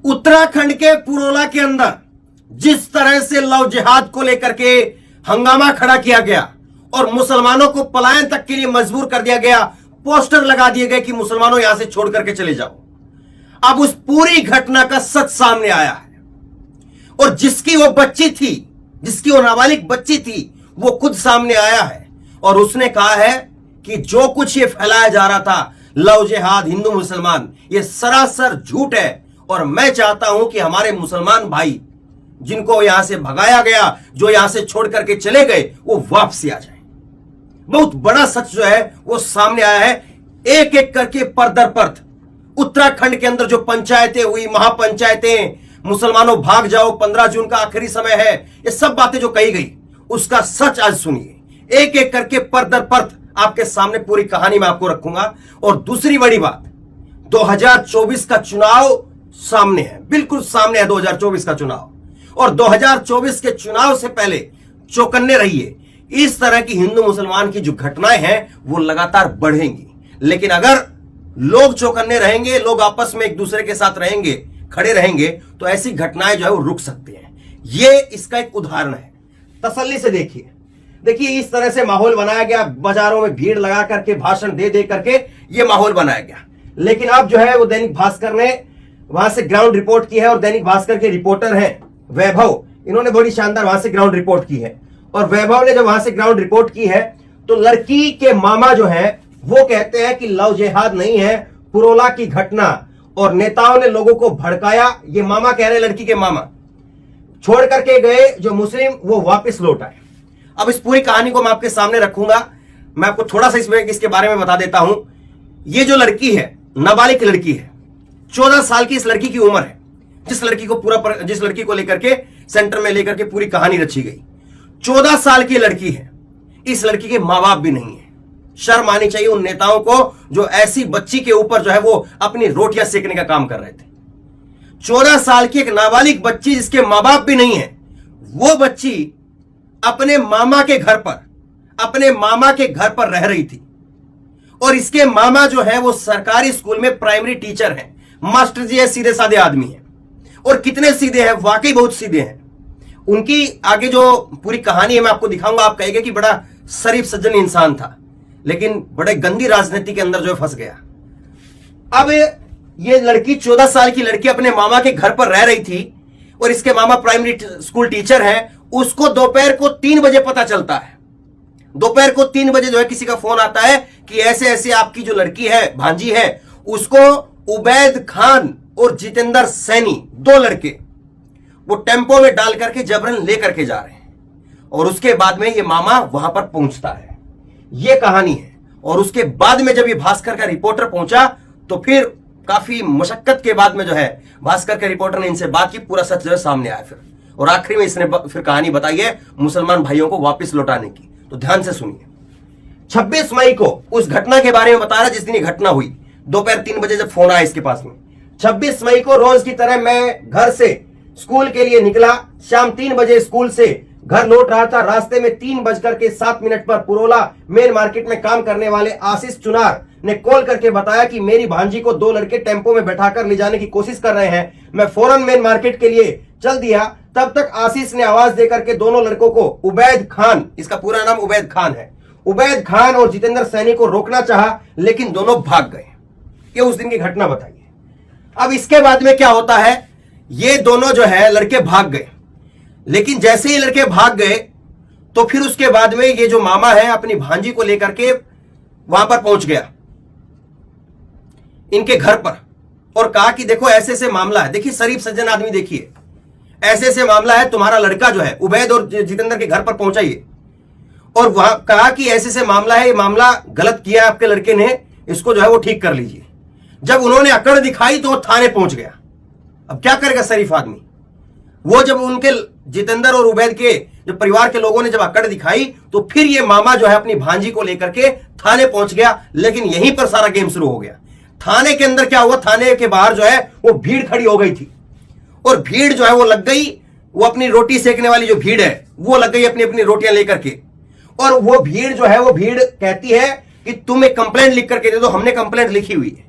उत्तराखंड के पुरोला के अंदर जिस तरह से लव जिहाद को लेकर के हंगामा खड़ा किया गया और मुसलमानों को पलायन तक के लिए मजबूर कर दिया गया, पोस्टर लगा दिए गए कि मुसलमानों यहां से छोड़ करके चले जाओ। अब उस पूरी घटना का सच सामने आया है और जिसकी वो बच्ची थी, जिसकी वो नाबालिग बच्ची थी, वो खुद सामने आया है और उसने कहा है कि जो कुछ ये फैलाया जा रहा था लव जिहाद, हिंदू मुसलमान, ये सरासर झूठ है। और मैं चाहता हूं कि हमारे मुसलमान भाई जिनको यहां से भगाया गया, जो यहां से छोड़ करके चले गए, वो वापसी आ जाए। बहुत बड़ा सच जो है वो सामने आया है, एक एक करके परदर परत। उत्तराखंड के अंदर जो पंचायतें हुई, महापंचायतें, मुसलमानों भाग जाओ, 15 जून का आखिरी समय है, ये सब बातें जो कही गई उसका सच आज सुनिए। एक एक करके परदर परत आपके सामने पूरी कहानी मैं आपको रखूंगा। और दूसरी बड़ी बात, 2024 का चुनाव सामने है, बिल्कुल सामने है 2024 का चुनाव। और 2024 के चुनाव से पहले चौकन्ने रहिए, इस तरह की हिंदू मुसलमान की जो घटनाएं हैं वो लगातार बढ़ेंगी। लेकिन अगर लोग चौकन्ने रहेंगे, लोग आपस में एक दूसरे के साथ रहेंगे, खड़े रहेंगे, तो ऐसी घटनाएं जो है वो रुक सकती हैं। ये इसका एक उदाहरण है, तसल्ली से देखिए। देखिए इस तरह से माहौल बनाया गया, बाजारों में भीड़ लगा करके, भाषण दे दे करके ये माहौल बनाया गया। लेकिन अब जो है वो दैनिक भास्कर ने वहां से ग्राउंड रिपोर्ट की है और दैनिक भास्कर के रिपोर्टर हैं वैभव, इन्होंने बड़ी शानदार वहां से ग्राउंड रिपोर्ट की है। और वैभव ने जब वहां से ग्राउंड रिपोर्ट की है तो लड़की के मामा जो है वो कहते हैं कि लव जिहाद नहीं है, पुरोला की घटना और नेताओं ने लोगों को भड़काया। ये मामा कह रहे, लड़की के मामा छोड़ करके गए जो मुस्लिम वो वापस लौट आए। अब इस पूरी कहानी को मैं आपके सामने रखूंगा, मैं आपको थोड़ा सा इसके बारे में बता देता हूं। ये जो लड़की है, नाबालिग लड़की है, 14 साल की इस लड़की की उम्र है, जिस लड़की को लेकर के सेंटर में लेकर के पूरी कहानी रची गई। 14 साल की लड़की है, इस लड़की के मां बाप भी नहीं है। शर्म आनी चाहिए उन नेताओं को जो ऐसी बच्ची के ऊपर जो है वो अपनी रोटियां सेकने का काम कर रहे थे। 14 साल की एक नाबालिग बच्ची जिसके मां बाप भी नहीं है, वो बच्ची अपने मामा के घर पर रह रही थी। और इसके मामा जो है वो सरकारी स्कूल में प्राइमरी टीचर हैं, मास्टर जी है, सीधे साधे आदमी हैं। और कितने सीधे हैं, वाकई बहुत सीधे हैं। उनकी आगे जो पूरी कहानी है मैं आपको दिखाऊंगा, आप कहेंगे कि बड़ा शरीफ सज्जन इंसान था, लेकिन बड़े गंदी राजनीति के अंदर जो फंस गया। अब ये लड़की 14 साल की लड़की अपने मामा के घर पर रह रही थी और इसके मामा प्राइमरी स्कूल टीचर हैं। उसको दोपहर को 3 बजे पता चलता है, दोपहर को 3 बजे जो है किसी का फोन आता है कि ऐसे ऐसे आपकी जो लड़की है, भांजी है, उसको उबैद खान और जितेंद्र सैनी, 2 लड़के, वो टेंपो में डाल करके जबरन लेकर के जा रहे हैं। और उसके बाद में ये मामा वहां पर पहुंचता है, ये कहानी है। और उसके बाद में जब ये भास्कर का रिपोर्टर पहुंचा तो फिर काफी मशक्कत के बाद में जो है भास्कर के रिपोर्टर ने इनसे बात की, पूरा सच जो है सामने आया फिर। और आखिरी में इसने फिर कहानी बताई है मुसलमान भाइयों को वापस लौटाने की। तो ध्यान से सुनिए। 26 मई को उस घटना के बारे में बता रहा जिस दिन ये घटना हुई, दोपहर 3 बजे जब फोन आया इसके पास में। 26 मई को रोज की तरह मैं घर से स्कूल के लिए निकला, शाम 3 बजे स्कूल से घर लौट रहा था। रास्ते में 3:07 पर पुरोला मेन मार्केट में काम करने वाले आशीष चुनार ने कॉल करके बताया कि मेरी भांजी को 2 लड़के टेंपो में बैठाकर ले जाने की कोशिश कर रहे हैं। मैं फौरन मेन मार्केट के लिए चल दिया। तब तक आशीष ने आवाज देकर के दोनों लड़कों को, उबैद खान, इसका पूरा नाम उबैद खान है, उबैद खान और जितेंद्र सैनी को रोकना चाहा, लेकिन दोनों भाग गए। ये उस दिन की घटना बताइए। अब इसके बाद में क्या होता है, ये दोनों जो है लड़के भाग गए। लेकिन जैसे ही लड़के भाग गए तो फिर उसके बाद में ये जो मामा है अपनी भांजी को लेकर के वहां पर पहुंच गया, इनके घर पर, और कहा कि देखो ऐसे ऐसे मामला है। देखिए शरीफ सज्जन आदमी, देखिए ऐसे ऐसे मामला है, तुम्हारा लड़का जो है उबैद और जितेंद्र के घर पर पहुंचाइए। और वहां कहा कि ऐसे ऐसे मामला है, ये मामला गलत किया है आपके लड़के ने, इसको जो है वो ठीक कर लीजिए। जब उन्होंने अकड़ दिखाई तो वो थाने पहुंच गया। अब क्या करेगा शरीफ आदमी, वो जब उनके जितेंद्र और उबैद के जो परिवार के लोगों ने जब अकड़ दिखाई तो फिर ये मामा जो है अपनी भांजी को लेकर के थाने पहुंच गया। लेकिन यहीं पर सारा गेम शुरू हो गया। थाने के अंदर क्या हुआ, थाने के बाहर जो है वो भीड़ खड़ी हो गई थी और भीड़ जो है वो लग गई, वो अपनी रोटी सेकने वाली जो भीड़ है वो लग गई अपनी अपनी रोटियां लेकर के। और वो भीड़ जो है वो भीड़ कहती है कि तुम एक कंप्लेंट लिख करके दे दो। हमने कंप्लेंट लिखी हुई है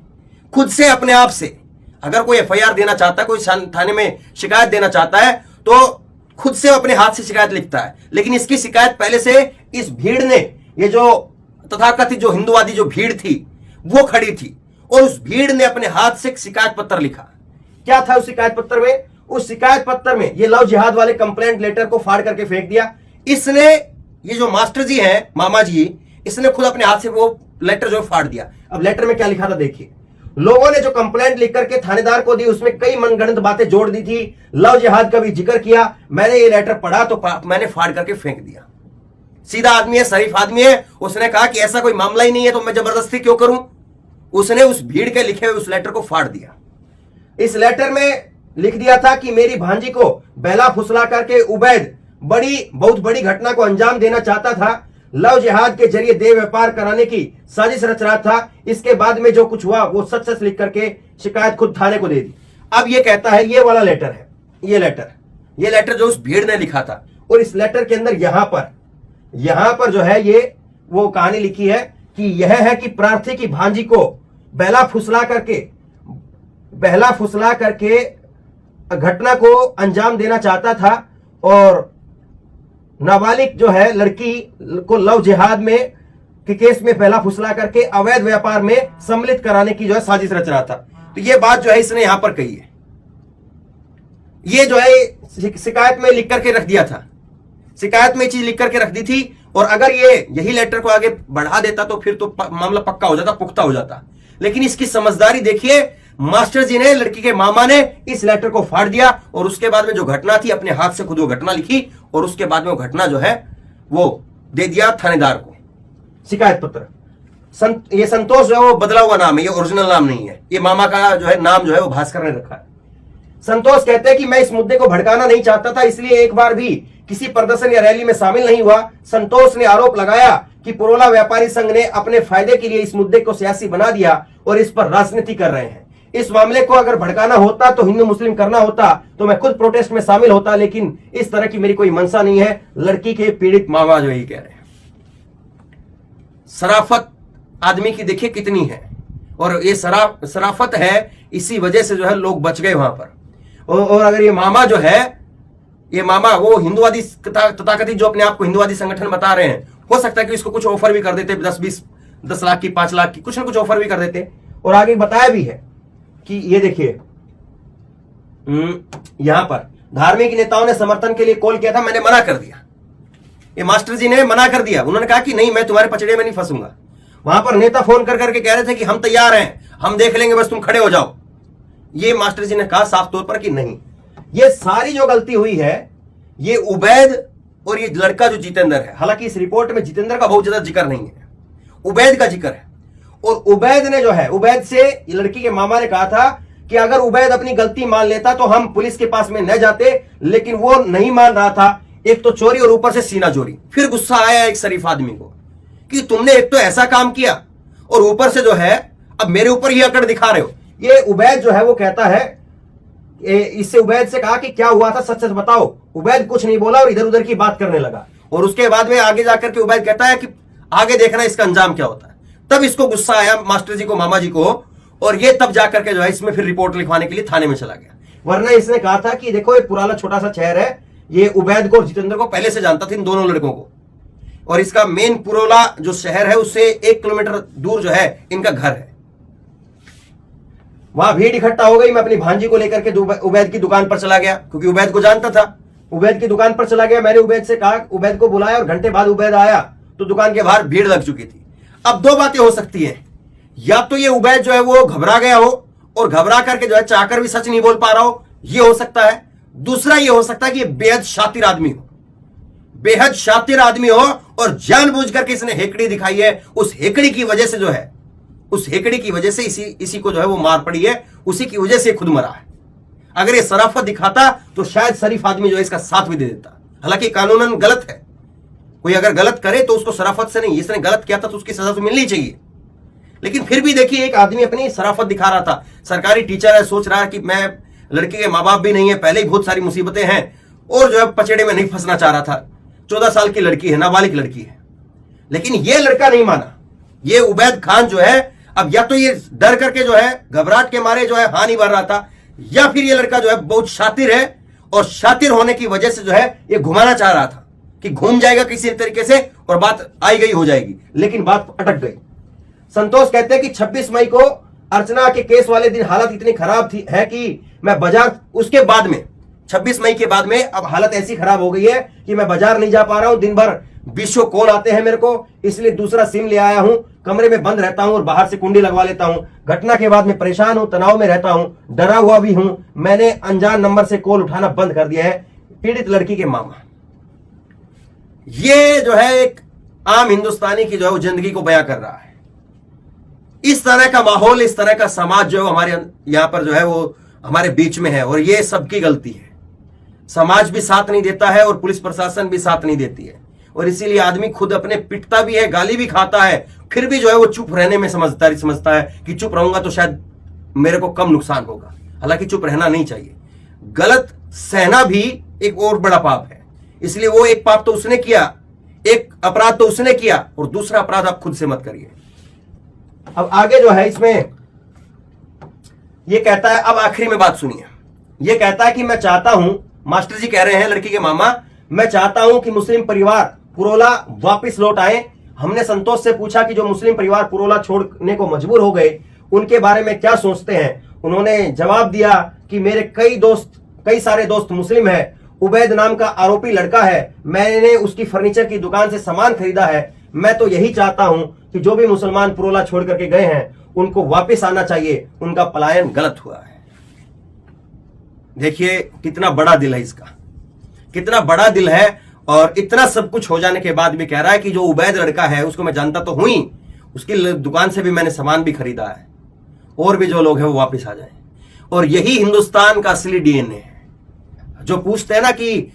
खुद से, अपने आप से। अगर कोई एफआईआर देना चाहता है, कोई थाने में शिकायत देना चाहता है, तो खुद से अपने हाथ से शिकायत लिखता है। लेकिन इसकी शिकायत पहले से इस भीड़ ने, ये जो तथाकथित जो हिंदुवादी जो भीड़ थी वो खड़ी थी, और उस भीड़ ने अपने हाथ से शिकायत पत्र लिखा। क्या था उस शिकायत पत्र में? उस शिकायत पत्र में ये लव जिहाद वाले कंप्लेंट लेटर को फाड़ करके फेंक दिया। इसने, ये जो मास्टर जी हैं, मामा जी, इसने खुद अपने हाथ से वो लेटर जो फाड़ दिया। अब लेटर में क्या लिखा था देखिए। लोगों ने जो कंप्लेंट लिख करके थानेदार को दी, उसमें कई मनगढ़ंत बातें जोड़ दी थी, लव जिहाद का भी जिक्र किया। मैंने ये लेटर पढ़ा तो मैंने फाड़ करके फेंक दिया। सीधा आदमी है, शरीफ आदमी है, उसने कहा कि ऐसा कोई मामला ही नहीं है तो मैं जबरदस्ती क्यों करूं। उसने उस भीड़ के लिखे हुए उस लेटर को फाड़ दिया। इस लेटर में लिख दिया था कि मेरी भांजी को बहला फुसला करके उबैद बहुत बड़ी घटना को अंजाम देना चाहता था, लव जिहाद के जरिए देह व्यापार कराने की साजिश रच रहा था। इसके बाद में जो कुछ हुआ वो सच सच लिख करके शिकायत खुद थाने को दे दी। अब ये कहता है, ये वाला लेटर है, ये लेटर जो उस भीड़ ने लिखा था, और इस लेटर के अंदर यहां पर जो है ये वो कहानी लिखी है कि यह है कि प्रार्थी की भांजी को बहला फुसला करके घटना को अंजाम देना चाहता था, और नाबालिग जो है लड़की को लव जिहाद में के केस में पहला फुसला करके अवैध व्यापार में सम्मिलित कराने की जो है साजिश रच रहा था। तो ये बात जो है इसने यहां पर कही है, ये जो है शिकायत में लिख करके रख दिया था, शिकायत में चीज लिख करके रख दी थी। और अगर ये यही लेटर को आगे बढ़ा देता तो फिर तो मामला पक्का हो जाता, पुख्ता हो जाता। लेकिन इसकी समझदारी देखिए, मास्टर जी ने, लड़की के मामा ने इस लेटर को फाड़ दिया, और उसके बाद में जो घटना थी अपने हाथ से खुद वो घटना लिखी, और उसके बाद में वो घटना जो है वो दे दिया थानेदार को शिकायत पत्र। ये संतोष जो है वो बदला हुआ नाम है, ये ओरिजिनल नाम नहीं है। ये मामा का जो है नाम जो है वो भास्कर ने रखा है। संतोष कहते हैं कि मैं इस मुद्दे को भड़काना नहीं चाहता था, इसलिए एक बार भी किसी प्रदर्शन या रैली में शामिल नहीं हुआ। संतोष ने आरोप लगाया कि पुरोला व्यापारी संघ ने अपने फायदे के लिए इस मुद्दे को सियासी बना दिया और इस पर राजनीति कर रहे हैं। इस मामले को अगर भड़काना होता तो हिंदू मुस्लिम करना होता तो मैं खुद प्रोटेस्ट में शामिल होता, लेकिन इस तरह की मेरी कोई मंशा नहीं है। लड़की के पीड़ित मामा जो यही कह रहे हैं। शराफत आदमी की देखिए कितनी है, और ये शराफत है, इसी वजह से जो है लोग बच गए वहां पर। और अगर ये मामा जो है, ये मामा वो हिंदुवादी तथाकथित जो अपने आप को हिंदुवादी संगठन बता रहे हैं, हो सकता है कि इसको कुछ ऑफर भी कर देते, 10 लाख की, 5 लाख की, कुछ ना कुछ ऑफर भी कर देते। और आगे बताया भी है कि ये देखिए, यहां पर धार्मिक नेताओं ने समर्थन के लिए कॉल किया था, मैंने मना कर दिया। ये मास्टर जी ने मना कर दिया, उन्होंने कहा कि नहीं, मैं तुम्हारे पचड़े में नहीं फंसूंगा। वहां पर नेता फोन कर करके कह रहे थे कि हम तैयार हैं, हम देख लेंगे, बस तुम खड़े हो जाओ। ये मास्टर जी ने कहा साफ तौर पर कि नहीं। ये सारी जो गलती हुई है ये उबैद और ये लड़का जो जितेंद्र है, हालांकि इस रिपोर्ट में जितेंद्र का बहुत ज्यादा जिक्र नहीं है, उबैद का जिक्र है। और उबैद ने जो है, उबैद से लड़की के मामा ने कहा था कि अगर उबैद अपनी गलती मान लेता तो हम पुलिस के पास में न जाते, लेकिन वो नहीं मान रहा था। एक तो चोरी और ऊपर से सीना चोरी। फिर गुस्सा आया एक शरीफ आदमी को कि तुमने एक तो ऐसा काम किया और ऊपर से जो है अब मेरे ऊपर ही अकड़ दिखा रहे हो। ये उबैद जो है वो कहता है, इससे उबैद से कहा कि क्या हुआ था, सच सच बताओ। उबैद कुछ नहीं बोला और इधर उधर की बात करने लगा। और उसके बाद में आगे जाकर के उबैद कहता है कि आगे देखना इसका अंजाम क्या होता है। तब इसको गुस्सा आया मास्टर जी को, मामा जी को, और ये तब जाकर के जो है इसमें फिर रिपोर्ट लिखवाने के लिए थाने में चला गया। वरना इसने कहा था कि देखो ये पुराना छोटा सा शहर है, ये उबैद को और जितेंद्र को पहले से जानता था, इन दोनों लड़कों को। और इसका मेन पुरोला जो शहर है उससे 1 किलोमीटर दूर जो है इनका घर है। वहां भीड़ इकट्ठा हो गई। मैं अपनी भांजी को लेकर के उबैद की दुकान पर चला गया, क्योंकि उबैद को जानता था। उबैद की दुकान पर चला गया, मैंने उबैद से कहा, उबैद को बुलाया, और घंटे बाद उबैद आया तो दुकान के बाहर भीड़ लग चुकी थी। अब दो बातें हो सकती हैं, या तो ये उबैद जो है वो घबरा गया हो और घबरा करके जो है चाहकर भी सच नहीं बोल पा रहा हो, ये हो सकता है। दूसरा ये हो सकता है कि ये बेहद शातिर आदमी हो, बेहद शातिर आदमी हो और जानबूझ करके इसने हेकड़ी दिखाई है। उस हेकड़ी की वजह से जो है, उस हेकड़ी की वजह से इसी को जो है वो मार पड़ी है, उसी की वजह से खुद मरा है। अगर ये शराफत दिखाता तो शायद शरीफ आदमी जो है इसका साथ भी दे देता। हालांकि कानूनन गलत है, कोई अगर गलत करे तो उसको शराफत से नहीं, इसने गलत किया था तो उसकी सजा तो मिलनी चाहिए। लेकिन फिर भी देखिए, एक आदमी अपनी शराफत दिखा रहा था, सरकारी टीचर है, सोच रहा है कि मैं, लड़के के माँ बाप भी नहीं है, पहले ही बहुत सारी मुसीबतें हैं, और जो है पचड़े में नहीं फंसना चाह रहा था। 14 साल की लड़की है, नाबालिग लड़की है। लेकिन ये लड़का नहीं माना। ये उबैद खान जो है अब या तो ये डर करके जो है घबराहट के मारे जो है हाँ नहीं भर रहा था, या फिर ये लड़का जो है बहुत शातिर है और शातिर होने की वजह से जो है ये घुमाना चाह रहा था कि घूम जाएगा किसी तरीके से और बात आई गई हो जाएगी, लेकिन बात अटक गई। संतोष कहते हैं कि 26 मई को अर्चना के केस वाले दिन हालत इतनी खराब थी है कि मैं बाजार, उसके बाद में 26 मई के बाद में अब हालत ऐसी खराब हो गई है कि मैं बाजार नहीं जा पा रहा हूं, दिन भर 20 कॉल आते हैं मेरे को, इसलिए दूसरा सिम ले आया हूं, कमरे में बंद रहता हूं और बाहर से कुंडी लगवा लेता हूं। घटना के बाद में परेशान हूं, तनाव में रहता हूं, डरा हुआ भी हूं। मैंने अनजान नंबर से कॉल उठाना बंद कर दिया है। पीड़ित लड़की के मामा, ये जो है एक आम हिंदुस्तानी की जो है वो जिंदगी को बयां कर रहा है। इस तरह का माहौल, इस तरह का समाज जो है हमारे यहां पर जो है वो हमारे बीच में है, और ये सबकी गलती है। समाज भी साथ नहीं देता है और पुलिस प्रशासन भी साथ नहीं देती है, और इसीलिए आदमी खुद अपने पिटता भी है, गाली भी खाता है, फिर भी जो है वो चुप रहने में समझता है कि चुप रहूंगा तो शायद मेरे को कम नुकसान होगा। हालांकि चुप रहना नहीं चाहिए, गलत सहना भी एक और बड़ा पाप है। इसलिए वो एक पाप तो उसने किया, एक अपराध तो उसने किया, और दूसरा अपराध आप खुद से मत करिए। अब आगे जो है इसमें ये कहता है, अब आखिरी में बात सुनिए, ये कहता है कि मैं चाहता हूं, मास्टर जी कह रहे हैं लड़की के मामा, मैं चाहता हूं कि मुस्लिम परिवार पुरोला वापस लौट आए। हमने संतोष से पूछा कि जो मुस्लिम परिवार पुरोला छोड़ने को मजबूर हो गए उनके बारे में क्या सोचते हैं। उन्होंने जवाब दिया कि मेरे कई सारे दोस्त मुस्लिम है, उबैद नाम का आरोपी लड़का है, मैंने उसकी फर्नीचर की दुकान से सामान खरीदा है। मैं तो यही चाहता हूं कि जो भी मुसलमान पुरोला छोड़ करके गए हैं उनको वापस आना चाहिए, उनका पलायन गलत हुआ है। देखिए कितना बड़ा दिल है इसका, कितना बड़ा दिल है, और इतना सब कुछ हो जाने के बाद भी कह रहा है कि जो उबैद लड़का है उसको मैं जानता तो हुई, उसकी दुकान से भी मैंने सामान भी खरीदा है, और भी जो लोग हैं वो वापस आ जाएं। और यही हिंदुस्तान का असली डीएनए है। जो पूछते हैं ना कि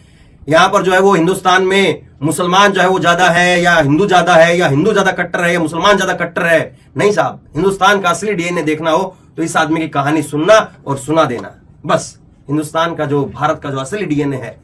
यहां पर जो है वो हिंदुस्तान में मुसलमान जो है वो ज्यादा है या हिंदू ज्यादा है, या हिंदू ज्यादा कट्टर है या मुसलमान ज्यादा कट्टर है, नहीं साहब, हिंदुस्तान का असली डीएनए देखना हो तो इस आदमी की कहानी सुनना और सुना देना। बस हिंदुस्तान का जो, भारत का जो असली डीएनए है